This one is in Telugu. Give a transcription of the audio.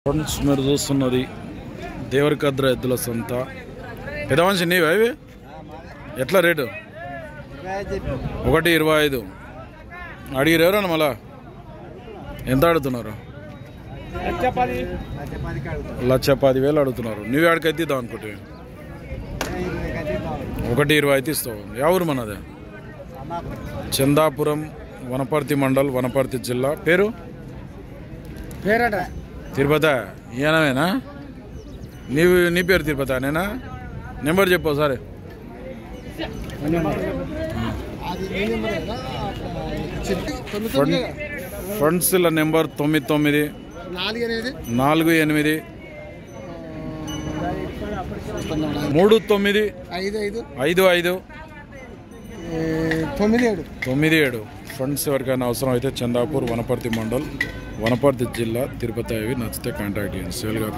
ఫ్రెండ్స్ మీరు చూస్తున్నది దేవరకద్ర ఎద్దుల సంత. పెద్ద మనిషి నీవే అవి ఎట్లా రేటు? 1.25 అడిగిరు ఎవరన్నా మళ్ళా ఎంత అడుగుతున్నారు? 1,10,000 అడుగుతున్నారు. నువ్వు ఆడికైతే ఇద్దాం అనుకుంటే 1.20 అయితే ఇస్తావు. ఎవరు మనది? చందాపురం, వనపర్తి మండల్, వనపర్తి జిల్లా. పేరు తిరుపతి. ఈయనమేనా? నీ పేరు తిరుపతి నేనా? నెంబర్ చెప్పు సరే. ఫ్రెండ్స్ ఇలా నెంబర్ 99 48 39 55 97. ఫ్రెండ్స్ ఎవరికైనా అవసరం అయితే చందాపూర్, వనపర్తి మండల్, వనపర్తి జిల్లా, తిరుపతి అవి నచ్చితే కాంటాక్ట్ చేయండి. సేల్గా